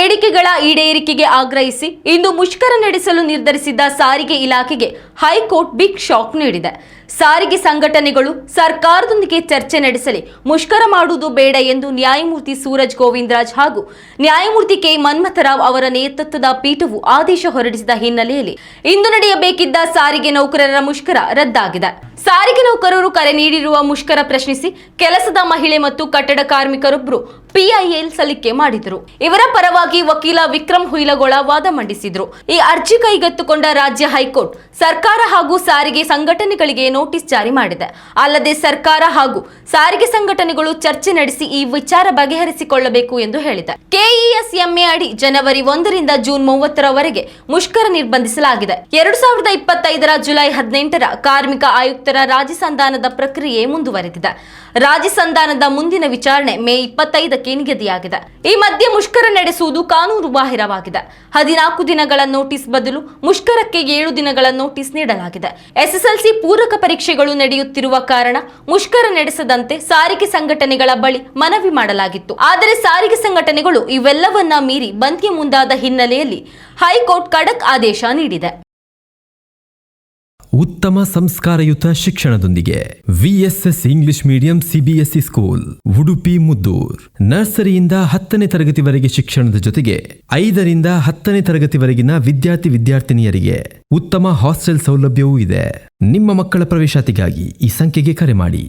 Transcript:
ಬೇಡಿಕೆಗಳ ಈಡೇರಿಕೆಗೆ ಆಗ್ರಹಿಸಿ ಇಂದು ಮುಷ್ಕರ ನಡೆಸಲು ನಿರ್ಧರಿಸಿದ್ದ ಸಾರಿಗೆ ಇಲಾಖೆಗೆ ಹೈಕೋರ್ಟ್ ಬಿಗ್ ಶಾಕ್ ನೀಡಿದೆ. ಸಾರಿಗೆ ಸಂಘಟನೆಗಳು ಸರ್ಕಾರದೊಂದಿಗೆ ಚರ್ಚೆ ನಡೆಸಲಿ, ಮುಷ್ಕರ ಮಾಡುವುದು ಬೇಡ ಎಂದು ನ್ಯಾಯಮೂರ್ತಿ ಸೂರಜ್ ಗೋವಿಂದರಾಜ್ ಹಾಗೂ ನ್ಯಾಯಮೂರ್ತಿ ಕೆ ಮನ್ಮಥರಾವ್ ಅವರ ನೇತೃತ್ವದ ಪೀಠವು ಆದೇಶ ಹೊರಡಿಸಿದ ಹಿನ್ನೆಲೆಯಲ್ಲಿ ಇಂದು ನಡೆಯಬೇಕಿದ್ದ ಸಾರಿಗೆ ನೌಕರರ ಮುಷ್ಕರ ರದ್ದಾಗಿದೆ. ಸಾರಿಗೆ ನೌಕರರು ಕರೆ ನೀಡಿರುವ ಮುಷ್ಕರ ಪ್ರಶ್ನಿಸಿ ಕೆಲಸದ ಮಹಿಳೆ ಮತ್ತು ಕಟ್ಟಡ ಕಾರ್ಮಿಕರೊಬ್ಬರು ಪಿಐಎಲ್ ಸಲ್ಲಿಕೆ ಮಾಡಿದರು. ಇವರ ಪರವಾಗಿ ವಕೀಲ ವಿಕ್ರಮ್ ಹುಯಿಲಗೊಳ ವಾದ ಮಂಡಿಸಿದ್ರು. ಈ ಅರ್ಜಿ ಕೈಗೆತ್ತಿಕೊಂಡ ರಾಜ್ಯ ಹೈಕೋರ್ಟ್ ಸರ್ಕಾರ ಹಾಗೂ ಸಾರಿಗೆ ಸಂಘಟನೆಗಳಿಗೆ ನೋಟಿಸ್ ಜಾರಿ ಮಾಡಿದೆ. ಅಲ್ಲದೆ ಸರ್ಕಾರ ಹಾಗೂ ಸಾರಿಗೆ ಸಂಘಟನೆಗಳು ಚರ್ಚೆ ನಡೆಸಿ ಈ ವಿಚಾರ ಬಗೆಹರಿಸಿಕೊಳ್ಳಬೇಕು ಎಂದು ಹೇಳಿದೆ. ಕೆಇಎಸ್ಎಂಎ ಅಡಿ ಜನವರಿ 1 ರಿಂದ ಜೂನ್ 30ರವರೆಗೆ ಮುಷ್ಕರ ನಿರ್ಬಂಧಿಸಲಾಗಿದೆ. 2025ರ ಜುಲೈ 18ರ ಕಾರ್ಮಿಕ ಆಯುಕ್ತರ ರಾಜಿ ಸಂಧಾನದ ಪ್ರಕ್ರಿಯೆ ಮುಂದುವರೆದಿದೆ. ರಾಜಿ ಸಂಧಾನದ ಮುಂದಿನ ವಿಚಾರಣೆ ಮೇ 25ಕ್ಕೆ ನಿಗದಿಯಾಗಿದೆ. ಈ ಮಧ್ಯೆ ಮುಷ್ಕರ ನಡೆಸುವುದು ಕಾನೂನು ಬಾಹಿರವಾಗಿದೆ. 14 ದಿನಗಳ ನೋಟಿಸ್ ಬದಲು ಮುಷ್ಕರಕ್ಕೆ 7 ದಿನಗಳ ನೋಟಿಸ್ ನೀಡಲಾಗಿದೆ. ಎಸ್ಎಸ್ಎಲ್ಸಿ ಪೂರಕ ಪರೀಕ್ಷೆಗಳು ನಡೆಯುತ್ತಿರುವ ಕಾರಣ ಮುಷ್ಕರ ನಡೆಸದಂತೆ ಸಾರಿಗೆ ಸಂಘಟನೆಗಳ ಬಳಿ ಮನವಿ ಮಾಡಲಾಗಿತ್ತು. ಆದರೆ ಸಾರಿಗೆ ಸಂಘಟನೆಗಳು ಇವೆಲ್ಲವನ್ನ ಮೀರಿ ಬಂದ್ಗೆ ಮುಂದಾದ ಹಿನ್ನೆಲೆಯಲ್ಲಿ ಹೈಕೋರ್ಟ್ ಖಡಕ್ ಆದೇಶ ನೀಡಿದೆ. ಉತ್ತಮ ಸಂಸ್ಕಾರಯುತ ಶಿಕ್ಷಣದೊಂದಿಗೆ VSS English medium CBSE school Udupi Muddur. ನರ್ಸರಿಯಿಂದ 10ನೇ ತರಗತಿವರೆಗೆ ಶಿಕ್ಷಣದ ಜೊತೆಗೆ 5ರಿಂದ 10ನೇ ತರಗತಿವರೆಗಿನ ವಿದ್ಯಾರ್ಥಿನಿಯರಿಗೆ ಉತ್ತಮ ಹಾಸ್ಟೆಲ್ ಸೌಲಭ್ಯವೂ ಇದೆ. ನಿಮ್ಮ ಮಕ್ಕಳ ಪ್ರವೇಶಾತಿಗಾಗಿ ಈ ಸಂಖ್ಯೆಗೆ ಕರೆ ಮಾಡಿ.